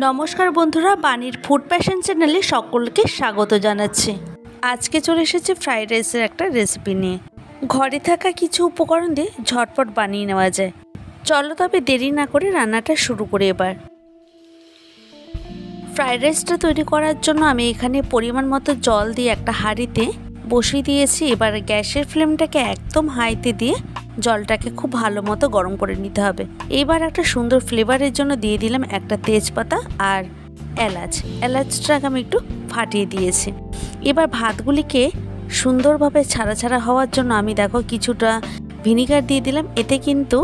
নমস্কার বন্ধুরা, বাণীর ফুড প্যাশন চ্যানেলে সকলকে স্বাগত জানাচ্ছি। আজকে চলে এসেছে ফ্রাইড রাইসের একটা রেসিপি নিয়ে। ঘরে থাকা কিছু উপকরণ দিয়ে ঝটপট বানিয়ে নেওয়া যায়। চলো তবে দেরি না করে রান্নাটা শুরু করি। এবার ফ্রাইড রাইসটা তৈরি করার জন্য আমি এখানে পরিমাণ মতো জল দিয়ে একটা হাঁড়িতে বসিয়ে দিয়েছি। এবার গ্যাসের ফ্লেমটাকে একদম হাইতে দিয়ে জলটাকে খুব ভালো মতো গরম করে নিতে হবে। এবার একটা সুন্দর ফ্লেভারের জন্য দিয়ে দিলাম একটা তেজপাতা আর এলাচটাকে আমি একটু ফাটিয়ে দিয়েছি। এবার ভাতগুলিকে সুন্দরভাবে ছাড়া ছাড়া হওয়ার জন্য আমি দেখো কিছুটা ভিনিগার দিয়ে দিলাম। এতে কিন্তু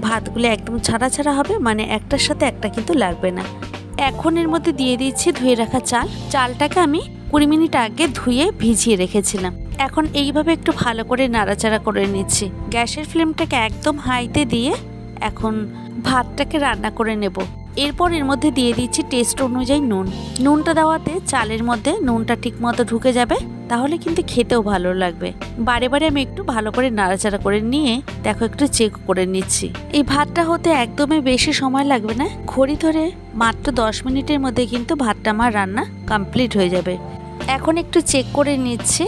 ভাতগুলি একদম ছাড়া ছাড়া হবে, মানে একটার সাথে একটা কিন্তু লাগবে না। এখন এর মধ্যে দিয়ে দিচ্ছি ধুয়ে রাখা চালটাকে আমি 20 মিনিট আগে ধুয়ে ভিজিয়ে রেখেছিলাম। এখন এইভাবে একটু ভালো করে নাড়াচাড়া করে নিচ্ছি। গ্যাসের ফ্লেমটাকে একদম হাইতে দিয়ে এখন ভাতটাকে রান্না করে নেব। এরপর এর মধ্যে দিয়ে দিচ্ছি টেস্ট অনুযায়ী নুনটা দেওয়াতে চালের মধ্যে নুনটা ঠিক মতো ঢুকে যাবে, তাহলে কিন্তু খেতেও ভালো লাগবে। বারে বারে আমি একটু ভালো করে নাড়াচাড়া করে নিয়ে দেখো একটু চেক করে নিচ্ছি। এই ভাতটা হতে একদমই বেশি সময় লাগবে না, ঘড়ি ধরে মাত্র 10 মিনিটের মধ্যে কিন্তু ভাতটা আমার রান্না কমপ্লিট হয়ে যাবে। এখন একটু চেক করে নিচ্ছি,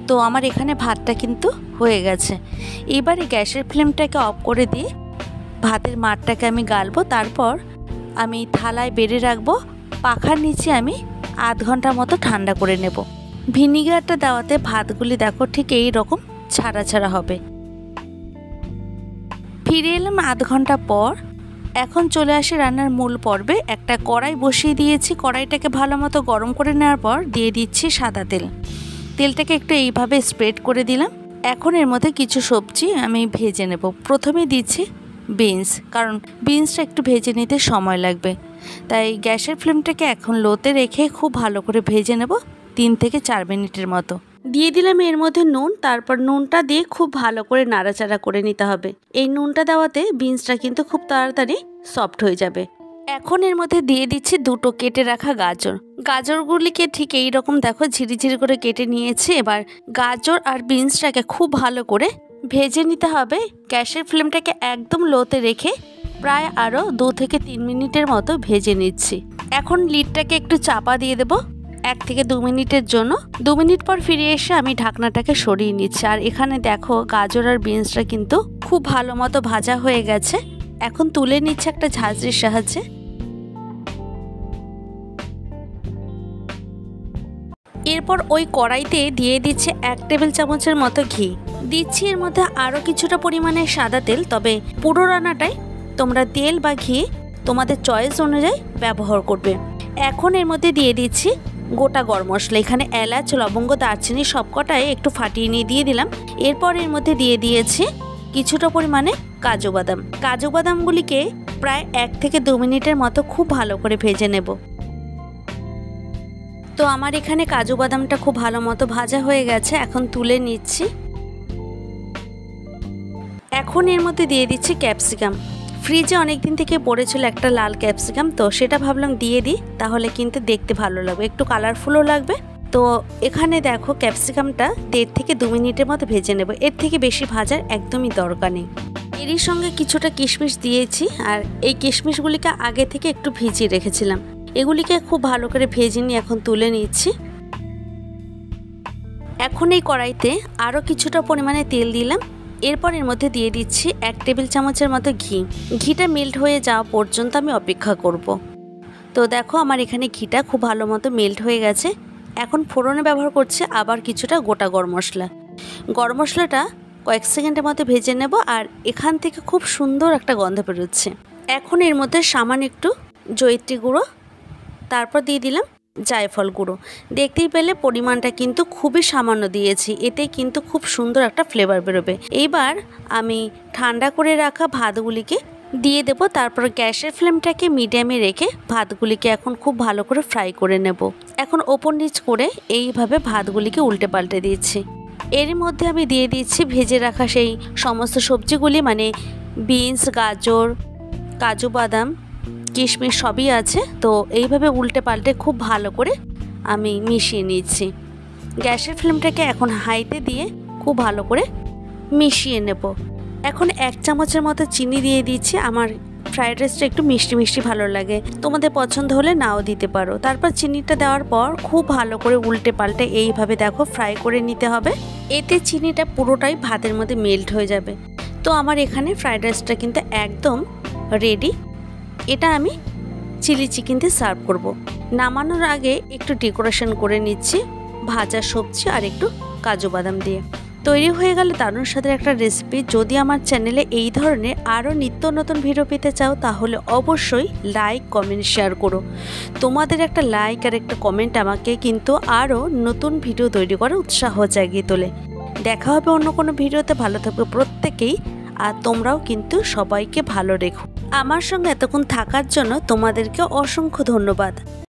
তো আমার এখানে ভাতটা কিন্তু হয়ে গেছে। এবারে গ্যাসের ফ্লেমটাকে অফ করে দিয়ে ভাতের মাঠটাকে আমি গালবো। তারপর আমি থালায় বেড়ে রাখবো। পাখার নিচে আমি আধ ঘন্টার মতো ঠান্ডা করে নেব। ভিনিগারটা দেওয়াতে ভাতগুলি দেখো ঠিক এই রকম ছাড়া ছাড়া হবে। ফিরে এলাম আধ ঘন্টা পর। এখন চলে আসি রান্নার মূল পর্বে। একটা কড়াই বসিয়ে দিয়েছি। কড়াইটাকে ভালো মতো গরম করে নেওয়ার পর দিয়ে দিচ্ছি সাদা তেল। তেলটাকে একটু এইভাবে স্প্রেড করে দিলাম। এখন এর মধ্যে কিছু সবজি আমি ভেজে নেব। প্রথমে দিচ্ছি বিনস, কারণ বিনসটা একটু ভেজে নিতে সময় লাগবে। তাই গ্যাসের ফ্লেমটাকে এখন লোতে রেখে খুব ভালো করে ভেজে নেব 3 থেকে 4 মিনিটের মতো। দিয়ে দিলাম এর মধ্যে নুন। তারপর নুনটা দিয়ে খুব ভালো করে নাড়াচাড়া করে নিতে হবে। এই নুনটা দেওয়াতে বিনসটা কিন্তু খুব তাড়াতাড়ি সফট হয়ে যাবে। এখন এর মধ্যে দিয়ে দিচ্ছি 2টো কেটে রাখা গাজরগুলিকে ঠিক এই রকম দেখো ঝিরিঝিরি করে কেটে নিয়েছি। এবার গাজর আর বিনসটাকে খুব ভালো করে ভেজে নিতে হবে। গ্যাসের ফ্লেমটাকে একদম লোতে রেখে প্রায় আরও 2 থেকে 3 মিনিটের মতো ভেজে নিচ্ছি। এখন লিডটাকে একটু চাপা দিয়ে দেবো 1 থেকে 2 মিনিটের জন্য। 2 মিনিট পর ফিরে এসে আমি ঢাকনাটাকে সরিয়ে নিচ্ছি। আর এখানে দেখো গাজর আর বিনসটা কিন্তু খুব ভালো মতো ভাজা হয়ে গেছে। এখন তুলে নিচ্ছে একটা ঝাঁঝরির সাহায্যে। এরপর ওই কড়াইতে দিয়ে দিচ্ছে 1 টেবিল চামচের মতো ঘি। দিচ্ছি এর মধ্যে আরও কিছুটা পরিমাণে সাদা তেল। তবে পুরো রান্নাটাই তোমরা তেল বা ঘি তোমাদের চয়েস অনুযায়ী ব্যবহার করবে। এখন এর মধ্যে দিয়ে দিচ্ছি গোটা গরম মশলা। এখানে এলাচ, লবঙ্গ, দারচিনি সবকটাই একটু ফাটিয়ে নিয়ে দিয়ে দিলাম। এরপর এর মধ্যে দিয়ে দিয়েছি কিছুটা পরিমাণে কাজু বাদামগুলিকে প্রায় 1 থেকে 2 মিনিটের মতো খুব ভালো করে ভেজে নেব। তো আমার এখানে কাজু বাদামটা খুব ভালো মতো ভাজা হয়ে গেছে। এখন তুলে নিচ্ছি। এখন এর মধ্যে দিয়ে দিচ্ছি ক্যাপসিকাম। ফ্রিজে অনেক দিন থেকে পড়েছিল একটা লাল ক্যাপসিকাম, তো সেটা ভাবলাম দিয়ে দিই, তাহলে কিন্তু দেখতে ভালো লাগবে, একটু কালারফুলও লাগবে। তো এখানে দেখো ক্যাপসিকামটা 1.5 থেকে 2 মিনিটের মতো ভেজে নেব। এর থেকে বেশি ভাজার একদমই দরকার নেই। এরই সঙ্গে কিছুটা কিশমিশ দিয়েছি, আর এই কিশমিশগুলিকে আগে থেকে একটু ভিজিয়ে রেখেছিলাম। এগুলিকে খুব ভালো করে ভেজে নিয়ে এখন তুলে নিচ্ছি। এখন এই কড়াইতে আরও কিছুটা পরিমাণে তেল দিলাম। এরপর এর মধ্যে দিয়ে দিচ্ছি 1 টেবিল চামচের মতো ঘিটা মেল্ট হয়ে যাওয়া পর্যন্ত আমি অপেক্ষা করব। তো দেখো আমার এখানে ঘিটা খুব ভালো মতো মেল্ট হয়ে গেছে। এখন ফোড়নে ব্যবহার করছি আবার কিছুটা গোটা গরম মশলাটা কয়েক সেকেন্ডের মতো ভেজে নেব। আর এখান থেকে খুব সুন্দর একটা গন্ধ বেরোচ্ছে। এখন এর মধ্যে সামান্য একটু জয়িত্রী গুঁড়ো, তারপর দিয়ে দিলাম জায়ফল গুঁড়ো। দেখতেই পেলে পরিমাণটা কিন্তু খুবই সামান্য দিয়েছি, এতে কিন্তু খুব সুন্দর একটা ফ্লেভার বেরোবে। এইবার আমি ঠান্ডা করে রাখা ভাতগুলিকে দিয়ে দেব। তারপর গ্যাসের ফ্লেমটাকে মিডিয়ামে রেখে ভাতগুলিকে এখন খুব ভালো করে ফ্রাই করে নেব। এখন ওপর নিচ করে এইভাবে ভাতগুলিকে উল্টে পাল্টে দিচ্ছি। এর মধ্যে আমি দিয়ে দিচ্ছি ভেজে রাখা সেই সমস্ত সবজিগুলি, মানে বিনস, গাজর, কাজু বাদাম, কিশমিশ সবই আছে। তো এইভাবে উল্টে পাল্টে খুব ভালো করে আমি মিশিয়ে নিচ্ছি। গ্যাসের ফ্লেমটাকে এখন হাইতে দিয়ে খুব ভালো করে মিশিয়ে নেব। এখন 1 চামচের মতো চিনি দিয়ে দিচ্ছি। আমার ফ্রাইড রাইসটা একটু মিষ্টি মিষ্টি ভালো লাগে, তোমাদের পছন্দ হলে নাও দিতে পারো। তারপর চিনিটা দেওয়ার পর খুব ভালো করে উল্টে পাল্টে এইভাবে দেখো ফ্রাই করে নিতে হবে। এতে চিনিটা পুরোটাই ভাতের মধ্যে মেল্ট হয়ে যাবে। তো আমার এখানে ফ্রাইড রাইসটা কিন্তু একদম রেডি। এটা আমি চিলি চিকেন দিয়ে সার্ভ করব। নামানোর আগে একটু ডেকোরেশন করে নিচ্ছি ভাজা সবজি আর একটু কাজু বাদাম দিয়ে। তৈরি হয়ে গেল দারুণ স্বাদের একটা রেসিপি। যদি আমার চ্যানেলে এই ধরনের আরও নিত্য নতুন ভিডিও পেতে চাও তাহলে অবশ্যই লাইক কমেন্ট শেয়ার করো। তোমাদের একটা লাইক আর একটা কমেন্ট আমাকে কিন্তু আরও নতুন ভিডিও তৈরি করার উৎসাহ জাগিয়ে তোলে। দেখা হবে অন্য কোনো ভিডিওতে। ভালো থাকবে প্রত্যেকেই, আর তোমরাও কিন্তু সবাইকে ভালো রেখো। আমার সঙ্গে এতক্ষণ থাকার জন্য তোমাদেরকে অসংখ্য ধন্যবাদ।